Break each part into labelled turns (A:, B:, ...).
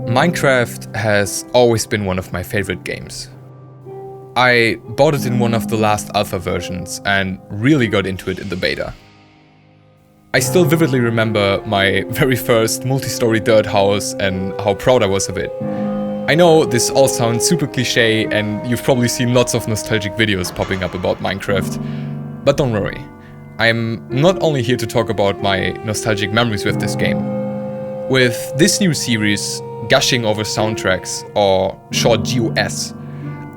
A: Minecraft has always been one of my favorite games. I bought it in one of the last alpha versions and really got into it in the beta. I still vividly remember my very first multi-story dirt house and how proud I was of it. I know this all sounds super cliche and you've probably seen lots of nostalgic videos popping up about Minecraft, but don't worry. I'm not only here to talk about my nostalgic memories with this game. With this new series, Gushing Over Soundtracks, or short GOS,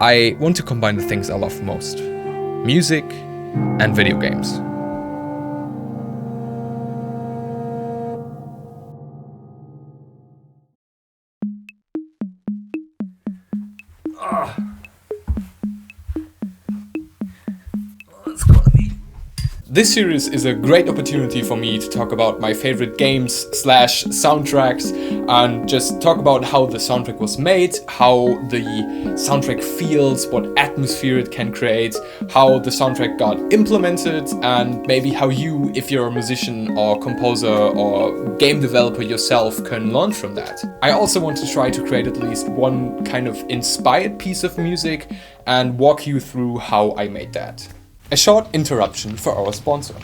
A: I want to combine the things I love most: music and video games. This series is a great opportunity for me to talk about my favorite games / soundtracks and just talk about how the soundtrack was made, how the soundtrack feels, what atmosphere it can create, how the soundtrack got implemented, and maybe how you, if you're a musician or composer or game developer yourself, can learn from that. I also want to try to create at least one kind of inspired piece of music and walk you through how I made that. A short interruption for our sponsor,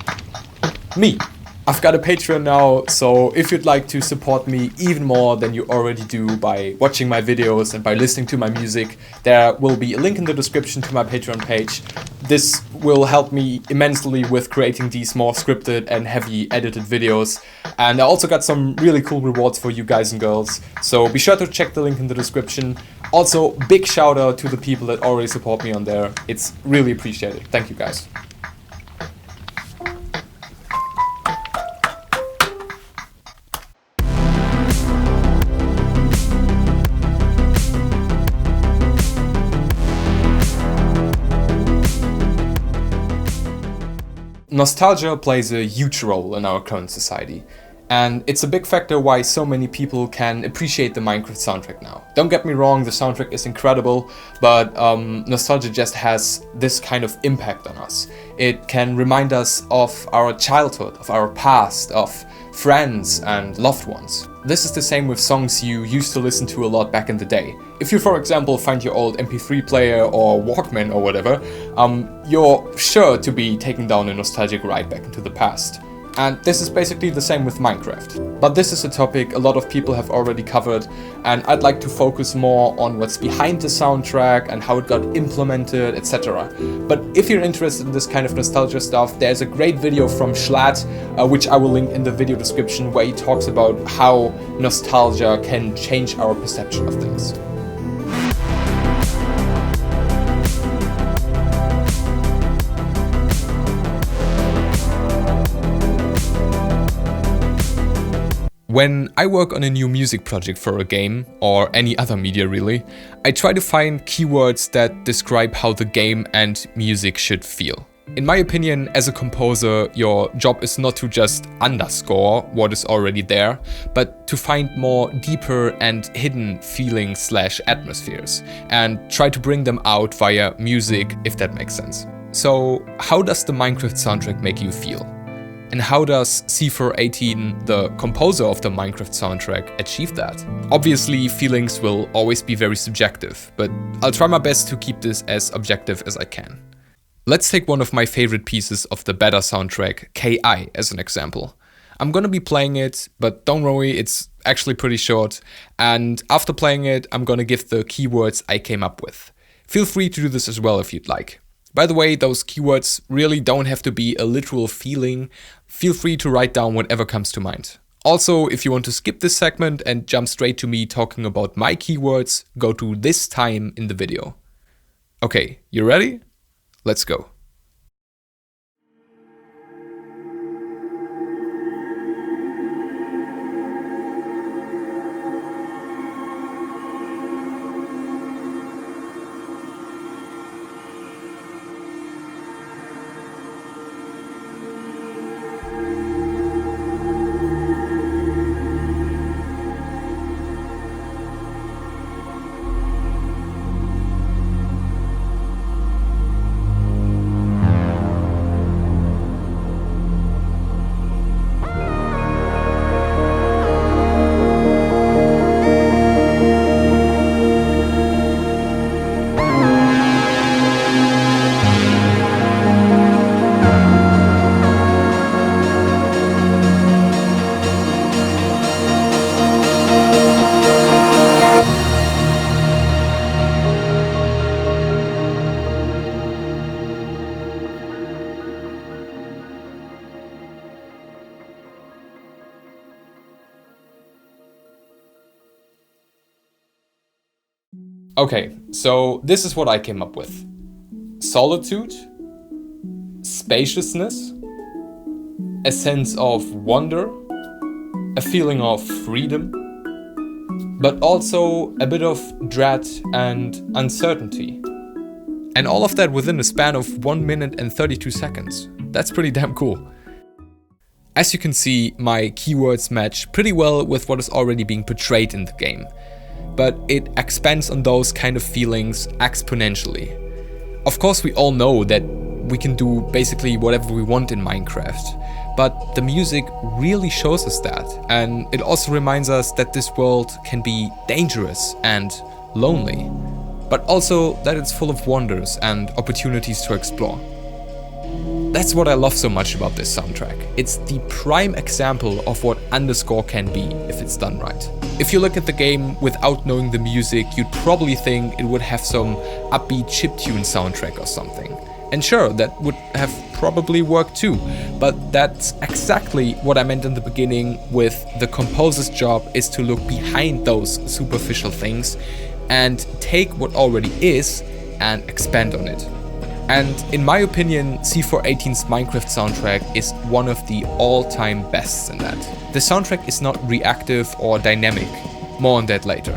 A: me. I've got a Patreon now, so if you'd like to support me even more than you already do by watching my videos and by listening to my music, there will be a link in the description to my Patreon page. This will help me immensely with creating these more scripted and heavy edited videos. And I also got some really cool rewards for you guys and girls, so be sure to check the link in the description. Also, big shout out to the people that already support me on there. It's really appreciated. Thank you guys. Nostalgia plays a huge role in our current society, and it's a big factor why so many people can appreciate the Minecraft soundtrack now. Don't get me wrong, the soundtrack is incredible, but nostalgia just has this kind of impact on us. It can remind us of our childhood, of our past, of friends and loved ones. This is the same with songs you used to listen to a lot back in the day. If you, for example, find your old MP3 player or Walkman or whatever, you're sure to be taken down a nostalgic ride back into the past. And this is basically the same with Minecraft. But this is a topic a lot of people have already covered, and I'd like to focus more on what's behind the soundtrack and how it got implemented, etc. But if you're interested in this kind of nostalgia stuff, there's a great video from Schlatt, which I will link in the video description, where he talks about how nostalgia can change our perception of things. When I work on a new music project for a game, or any other media really, I try to find keywords that describe how the game and music should feel. In my opinion, as a composer, your job is not to just underscore what is already there, but to find more deeper and hidden feelings / atmospheres, and try to bring them out via music, if that makes sense. So, how does the Minecraft soundtrack make you feel? And how does C418, the composer of the Minecraft soundtrack, achieve that? Obviously, feelings will always be very subjective, but I'll try my best to keep this as objective as I can. Let's take one of my favorite pieces of the beta soundtrack, KI, as an example. I'm gonna be playing it, but don't worry, it's actually pretty short, and after playing it, I'm gonna give the keywords I came up with. Feel free to do this as well if you'd like. By the way, those keywords really don't have to be a literal feeling. Feel free to write down whatever comes to mind. Also, if you want to skip this segment and jump straight to me talking about my keywords, go to this time in the video. Okay, you ready? Let's go. Okay, so this is what I came up with. Solitude, spaciousness, a sense of wonder, a feeling of freedom, but also a bit of dread and uncertainty. And all of that within a span of 1 minute and 32 seconds. That's pretty damn cool. As you can see, my keywords match pretty well with what is already being portrayed in the game, but it expands on those kind of feelings exponentially. Of course, we all know that we can do basically whatever we want in Minecraft, but the music really shows us that, and it also reminds us that this world can be dangerous and lonely, but also that it's full of wonders and opportunities to explore. That's what I love so much about this soundtrack. It's the prime example of what Underscore can be if it's done right. If you look at the game without knowing the music, you'd probably think it would have some upbeat chiptune soundtrack or something. And sure, that would have probably worked too, but that's exactly what I meant in the beginning with the composer's job is to look behind those superficial things and take what already is and expand on it. And in my opinion, C418's Minecraft soundtrack is one of the all-time bests in that. The soundtrack is not reactive or dynamic, more on that later.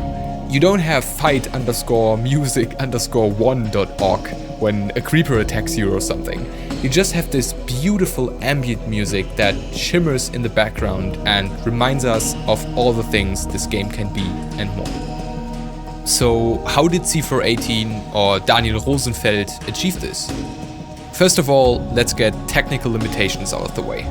A: You don't have fight_music_1.org when a creeper attacks you or something. You just have this beautiful ambient music that shimmers in the background and reminds us of all the things this game can be and more. So how did C418 or Daniel Rosenfeld achieve this? First of all, let's get technical limitations out of the way.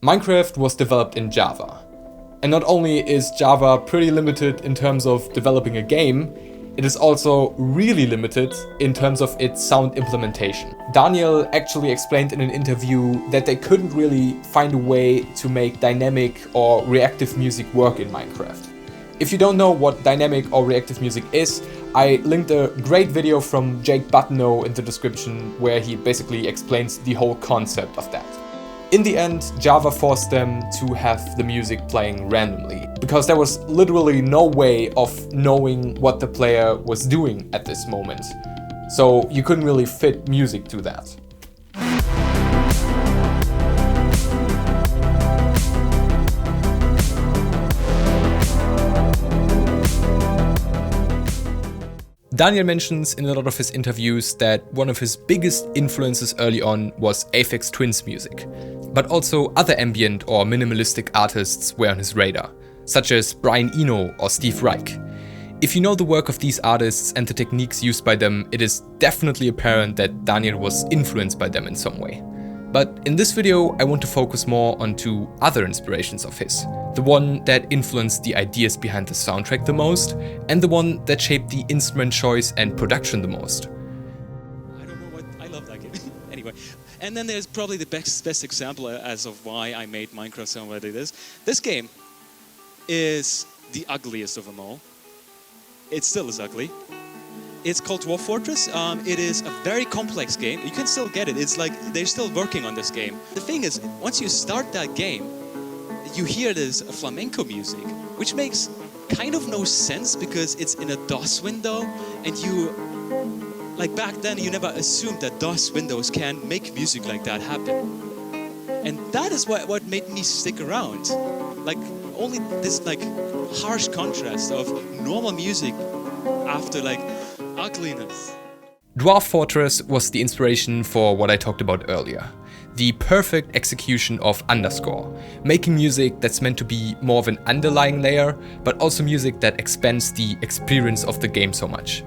A: Minecraft was developed in Java. And not only is Java pretty limited in terms of developing a game, it is also really limited in terms of its sound implementation. Daniel actually explained in an interview that they couldn't really find a way to make dynamic or reactive music work in Minecraft. If you don't know what dynamic or reactive music is, I linked a great video from Jake Butnow in the description where he basically explains the whole concept of that. In the end, Java forced them to have the music playing randomly, because there was literally no way of knowing what the player was doing at this moment. So you couldn't really fit music to that. Daniel mentions in a lot of his interviews that one of his biggest influences early on was Aphex Twin's music, but also other ambient or minimalistic artists were on his radar, such as Brian Eno or Steve Reich. If you know the work of these artists and the techniques used by them, it is definitely apparent that Daniel was influenced by them in some way. But in this video, I want to focus more on two other inspirations of his. The one that influenced the ideas behind the soundtrack the most, and the one that shaped the instrument choice and production the most.
B: I don't know what, I love that game. Anyway, and then there's probably the best example as of why I made Minecraft sound like this. This game is the ugliest of them all. It still is ugly. It's called Dwarf Fortress. It is a very complex game. You can still get it. It's like they're still working on this game. The thing is, once you start that game, you hear this flamenco music, which makes kind of no sense because it's in a DOS window, and you, like back then, you never assumed that DOS windows can make music like that happen. And that is what made me stick around. Like only this like harsh contrast of normal music after like ugliness.
A: Dwarf Fortress was the inspiration for what I talked about earlier. The perfect execution of Underscore, making music that's meant to be more of an underlying layer, but also music that expands the experience of the game so much.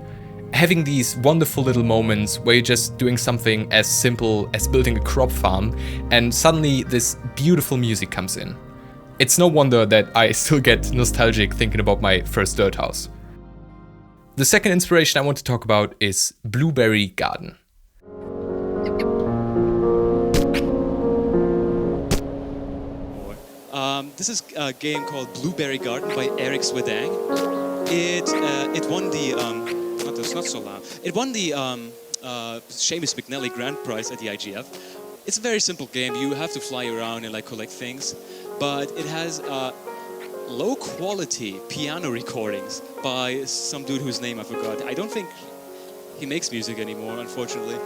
A: Having these wonderful little moments where you're just doing something as simple as building a crop farm, and suddenly this beautiful music comes in. It's no wonder that I still get nostalgic thinking about my first dirt house. The second inspiration I want to talk about is Blueberry Garden.
B: This is a game called Blueberry Garden by Eric Swedang. It won the It won the Seamus McNally Grand Prize at the IGF. It's a very simple game. You have to fly around and like collect things, but it has low quality piano recordings by some dude whose name I forgot. I don't think he makes music anymore, unfortunately.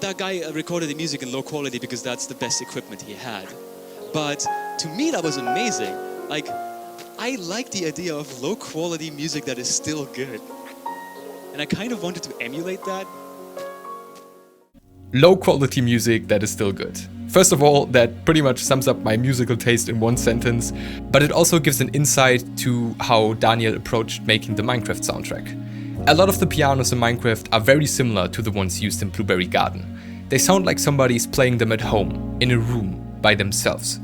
B: That guy recorded the music in low quality because that's the best equipment he had. But to me, that was amazing. Like, I like the idea of low quality music that is still good. And I kind of wanted to emulate that.
A: Low quality music that is still good. First of all, that pretty much sums up my musical taste in one sentence, but it also gives an insight to how Daniel approached making the Minecraft soundtrack. A lot of the pianos in Minecraft are very similar to the ones used in Blueberry Garden. They sound like somebody's playing them at home, in a room, by themselves.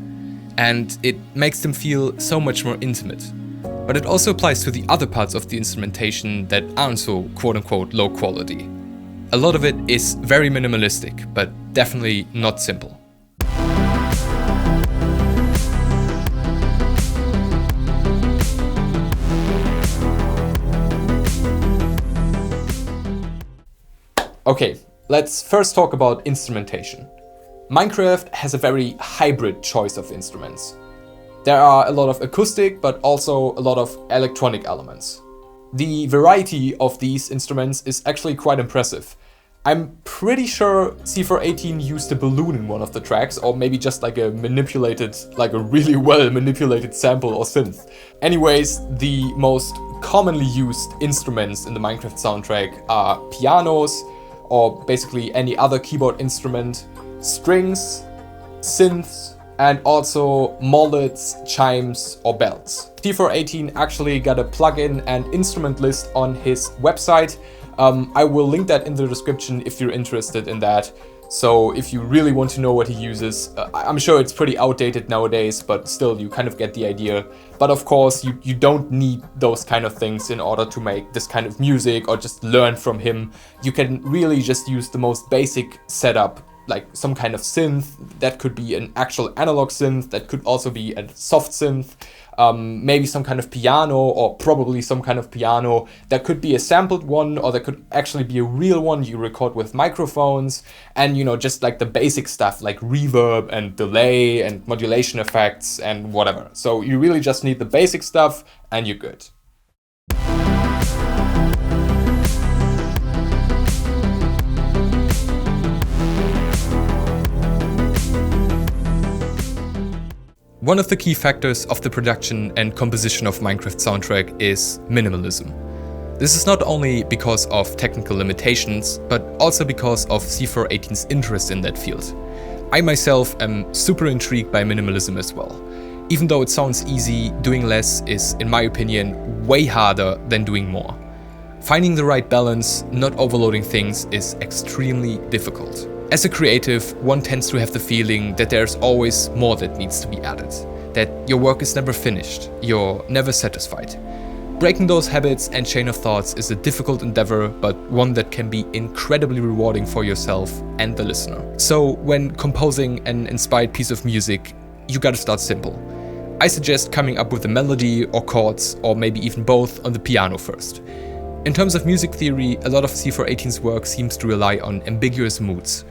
A: And it makes them feel so much more intimate. But it also applies to the other parts of the instrumentation that aren't so quote-unquote low quality. A lot of it is very minimalistic, but definitely not simple. Okay, let's first talk about instrumentation. Minecraft has a very hybrid choice of instruments. There are a lot of acoustic, but also a lot of electronic elements. The variety of these instruments is actually quite impressive. I'm pretty sure C418 used a balloon in one of the tracks, or maybe just like a really well manipulated sample or synth. Anyways, the most commonly used instruments in the Minecraft soundtrack are pianos, or basically any other keyboard instrument, strings, synths, and also mallets, chimes, or bells. C418 actually got a plugin and instrument list on his website. I will link that in the description if you're interested in that. So if you really want to know what he uses, I'm sure it's pretty outdated nowadays, but still you kind of get the idea. But of course, you don't need those kind of things in order to make this kind of music or just learn from him. You can really just use the most basic setup, like some kind of synth. That could be an actual analog synth, that could also be a soft synth. Maybe some kind of piano, or probably some kind of piano. That could be a sampled one, or that could actually be a real one you record with microphones. And just like the basic stuff like reverb and delay and modulation effects and whatever. So you really just need the basic stuff and you're good. One of the key factors of the production and composition of Minecraft soundtrack is minimalism. This is not only because of technical limitations, but also because of C418's interest in that field. I myself am super intrigued by minimalism as well. Even though it sounds easy, doing less is, in my opinion, way harder than doing more. Finding the right balance, not overloading things, is extremely difficult. As a creative, one tends to have the feeling that there's always more that needs to be added, that your work is never finished, you're never satisfied. Breaking those habits and chain of thoughts is a difficult endeavor, but one that can be incredibly rewarding for yourself and the listener. So when composing an inspired piece of music, you gotta start simple. I suggest coming up with a melody or chords, or maybe even both, on the piano first. In terms of music theory, a lot of C418's work seems to rely on ambiguous moods.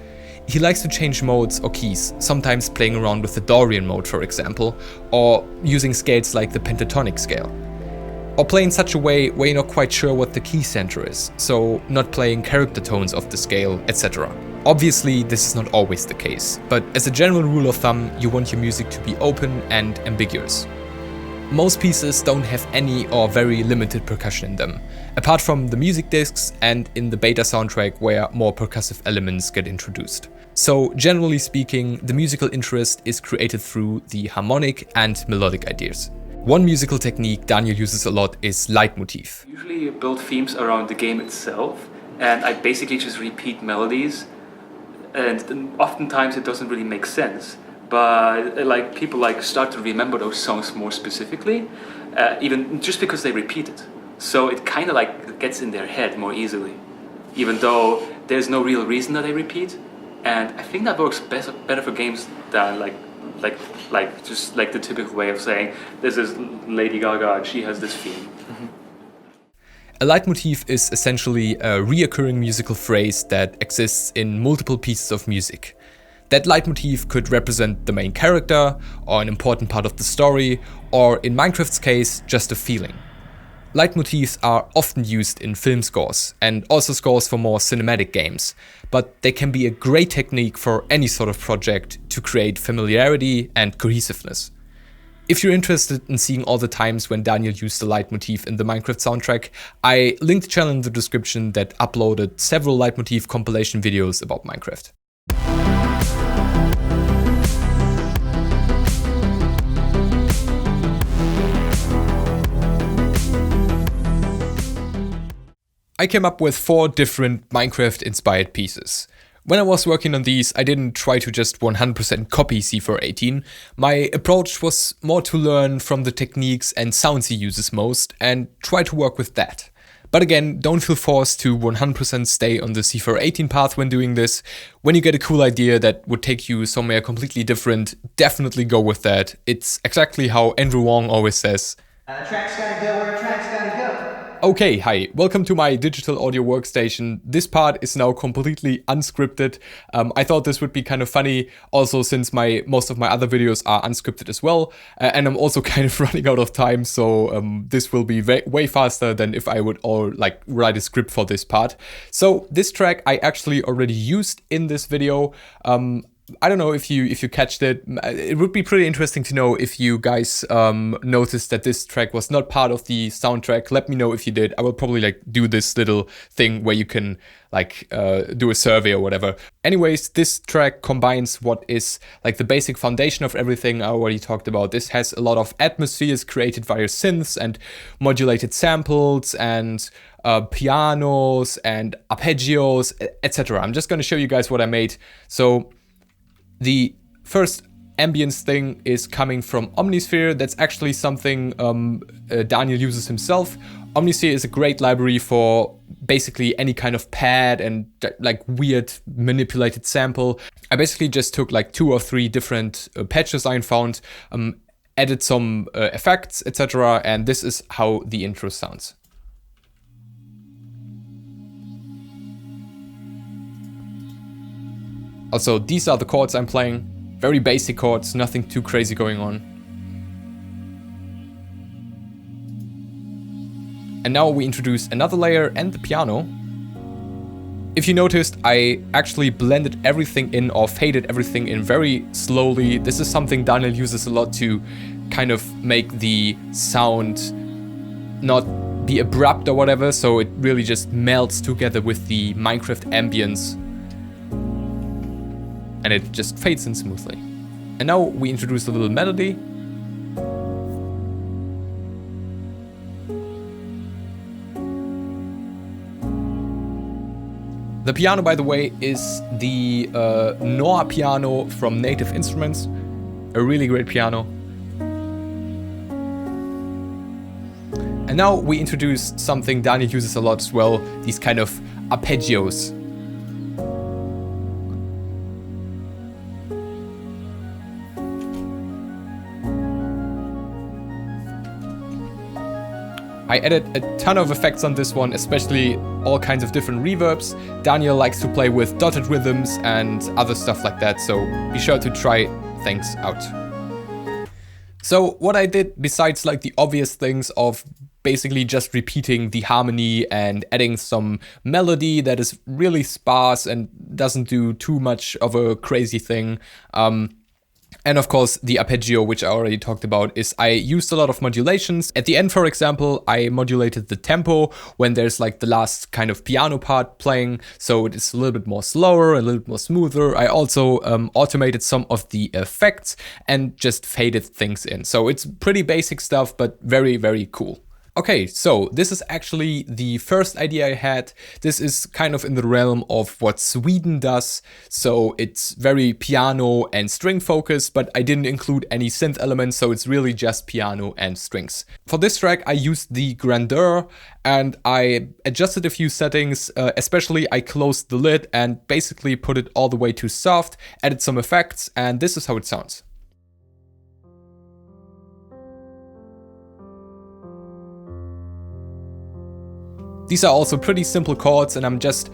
A: He likes to change modes or keys, sometimes playing around with the Dorian mode, for example, or using scales like the pentatonic scale. Or play in such a way where you're not quite sure what the key center is, so not playing character tones of the scale, etc. Obviously, this is not always the case, but as a general rule of thumb, you want your music to be open and ambiguous. Most pieces don't have any or very limited percussion in them, apart from the music discs and in the beta soundtrack where more percussive elements get introduced. So generally speaking, the musical interest is created through the harmonic and melodic ideas. One musical technique Daniel uses a lot is leitmotif.
C: Usually I build themes around the game itself, and I basically just repeat melodies, and oftentimes it doesn't really make sense. But people start to remember those songs more specifically, even just because they repeat it. So it kind of gets in their head more easily, even though there's no real reason that they repeat. And I think that works better for games than just the typical way of saying this is Lady Gaga and she has this theme.
A: Mm-hmm. A leitmotif is essentially a reoccurring musical phrase that exists in multiple pieces of music. That leitmotif could represent the main character, or an important part of the story, or in Minecraft's case, just a feeling. Leitmotifs are often used in film scores, and also scores for more cinematic games, but they can be a great technique for any sort of project to create familiarity and cohesiveness. If you're interested in seeing all the times when Daniel used the leitmotif in the Minecraft soundtrack, I linked a channel in the description that uploaded several leitmotif compilation videos about Minecraft. I came up with 4 different Minecraft-inspired pieces. When I was working on these, I didn't try to just 100% copy C418. My approach was more to learn from the techniques and sounds he uses most and try to work with that. But again, don't feel forced to 100% stay on the C418 path when doing this. When you get a cool idea that would take you somewhere completely different, definitely go with that. It's exactly how Andrew Wong always says,
D: a track's gotta go where a track's gotta go.
A: Okay, hi, welcome to my digital audio workstation. This part is now completely unscripted. I thought this would be kind of funny, also since most of my other videos are unscripted as well, and I'm also kind of running out of time, so this will be way faster than if I would write a script for this part. So this track I actually already used in this video. I don't know if you catched it. It would be pretty interesting to know if you guys noticed that this track was not part of the soundtrack. Let me know if you did. I will probably do this little thing where you can do a survey or whatever. Anyways, this track combines what is the basic foundation of everything I already talked about. This has a lot of atmospheres created via synths and modulated samples and pianos and arpeggios, etc. I'm just going to show you guys what I made. So the first ambience thing is coming from Omnisphere. That's actually something Daniel uses himself. Omnisphere is a great library for basically any kind of pad and weird manipulated sample. I basically just took 2 or 3 different patches I found, added some effects, etc. And this is how the intro sounds. Also, these are the chords I'm playing. Very basic chords, nothing too crazy going on. And now we introduce another layer and the piano. If you noticed, I actually blended everything in or faded everything in very slowly. This is something Daniel uses a lot to kind of make the sound not be abrupt or whatever, so it really just melts together with the Minecraft ambience. And it just fades in smoothly. And now we introduce a little melody. The piano, by the way, is the Noah piano from Native Instruments. A really great piano. And now we introduce something Daniel uses a lot as well, these kind of arpeggios. I added a ton of effects on this one, especially all kinds of different reverbs. Daniel likes to play with dotted rhythms and other stuff like that, so be sure to try things out. So what I did, besides the obvious things of basically just repeating the harmony and adding some melody that is really sparse and doesn't do too much of a crazy thing, and of course, the arpeggio, which I already talked about, is I used a lot of modulations. At the end, for example, I modulated the tempo when there's the last kind of piano part playing, so it's a little bit more slower, a little bit more smoother. I also automated some of the effects and just faded things in. So it's pretty basic stuff, but very, very cool. Okay, so this is actually the first idea I had. This is kind of in the realm of what Sweden does. So it's very piano and string focused, but I didn't include any synth elements, so it's really just piano and strings. For this track, I used the grandeur and I adjusted a few settings, especially I closed the lid and basically put it all the way to soft, added some effects, and this is how it sounds. These are also pretty simple chords, and I'm just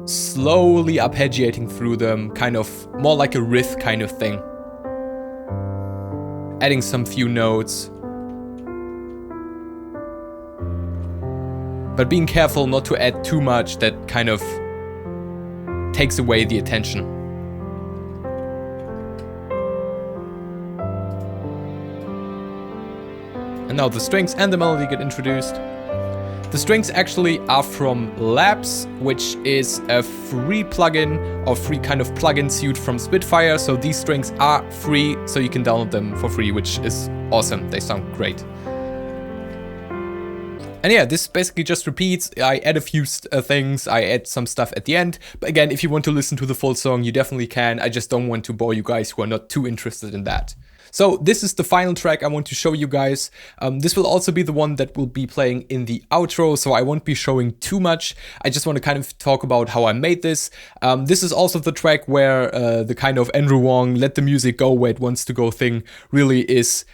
A: slowly arpeggiating through them, kind of more like a riff kind of thing. Adding some few notes. But being careful not to add too much that kind of takes away the attention. And now the strings and the melody get introduced. The strings actually are from Labs, which is a free plugin or free kind of plugin suite from Spitfire. So these strings are free, so you can download them for free, which is awesome. They sound great. And yeah, this basically just repeats. I add a few things, I add some stuff at the end. But again, if you want to listen to the full song, you definitely can. I just don't want to bore you guys who are not too interested in that. So this is the final track I want to show you guys. This will also be the one that will be playing in the outro, so I won't be showing too much. I just want to kind of talk about how I made this. This is also the track where the kind of Andrew Wong, let the music go where it wants to go thing really is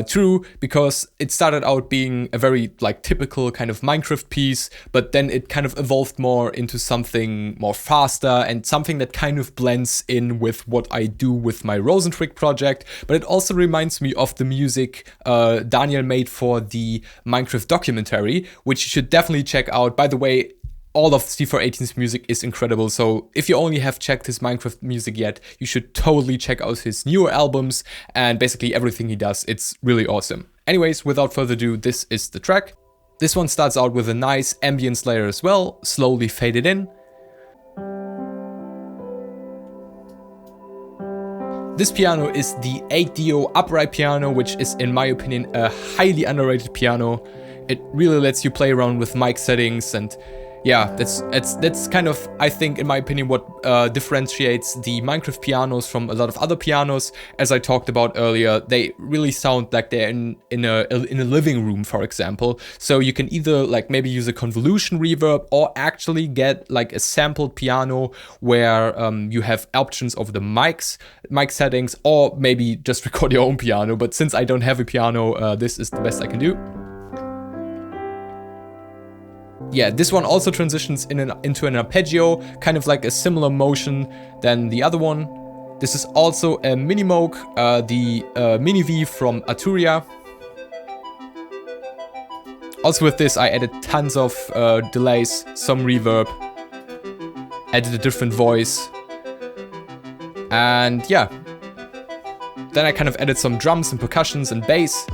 A: true, because it started out being a very like typical kind of Minecraft piece, but then it kind of evolved more into something more faster and something that kind of blends in with what I do with my Rosentwig project. But it also reminds me of the music Daniel made for the Minecraft documentary, which you should definitely check out. By the way, all of C418's music is incredible, so if you only have checked his Minecraft music yet, you should totally check out his newer albums and basically everything he does. It's really awesome. Anyways, without further ado, this is the track. This one starts out with a nice ambient layer as well, slowly faded in. This piano is the 8-Dio upright piano, which is in my opinion a highly underrated piano. It really lets you play around with mic settings, and yeah, that's kind of, I think, in my opinion, what differentiates the Minecraft pianos from a lot of other pianos. As I talked about earlier, they really sound like they're in a living room, for example. So you can either like maybe use a convolution reverb or actually get like a sampled piano where you have options over the mic settings, or maybe just record your own piano. But since I don't have a piano, this is the best I can do. Yeah, this one also transitions into an arpeggio, kind of like a similar motion than the other one. This is also a mini Moog, the Mini V from Arturia. Also with this I added tons of delays, some reverb, added a different voice, and yeah. Then I kind of added some drums and percussions and bass.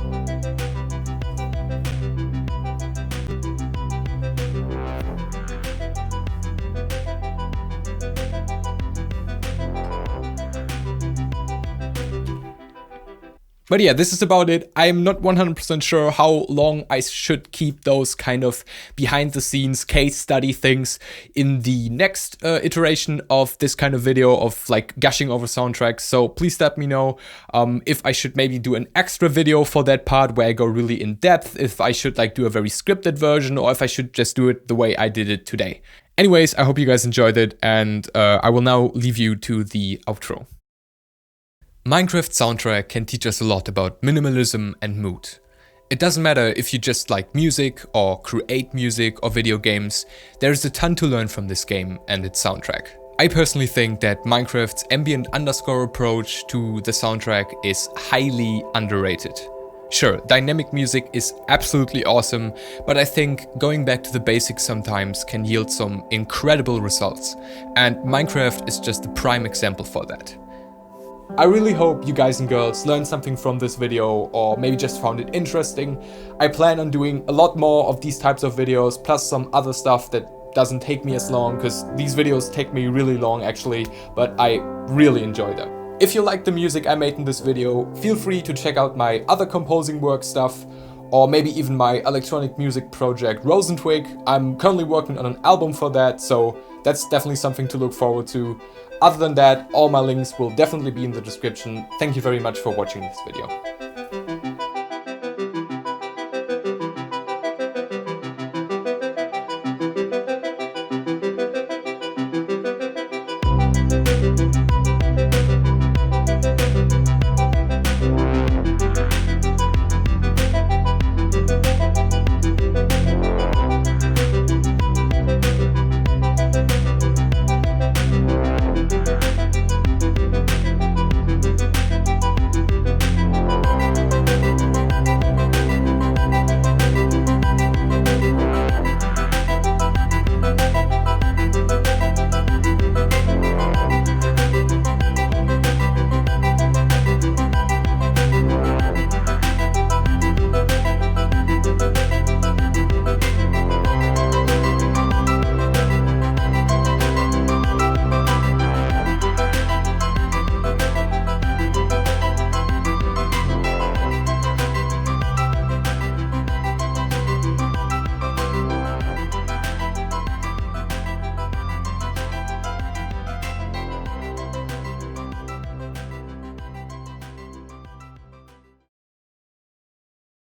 A: But yeah, this is about it. I'm not 100% sure how long I should keep those kind of behind the scenes case study things in the next iteration of this kind of video of like gushing over soundtracks. So please let me know if I should maybe do an extra video for that part where I go really in depth, if I should like do a very scripted version, or if I should just do it the way I did it today. Anyways, I hope you guys enjoyed it, and I will now leave you to the outro. Minecraft soundtrack can teach us a lot about minimalism and mood. It doesn't matter if you just like music or create music or video games, there is a ton to learn from this game and its soundtrack. I personally think that Minecraft's ambient underscore approach to the soundtrack is highly underrated. Sure, dynamic music is absolutely awesome, but I think going back to the basics sometimes can yield some incredible results, and Minecraft is just the prime example for that. I really hope you guys and girls learned something from this video, or maybe just found it interesting. I plan on doing a lot more of these types of videos, plus some other stuff that doesn't take me as long, because these videos take me really long actually, but I really enjoy them. If you like the music I made in this video, feel free to check out my other composing work stuff, or maybe even my electronic music project Rosentwig. I'm currently working on an album for that, so that's definitely something to look forward to. Other than that, all my links will definitely be in the description. Thank you very much for watching this video.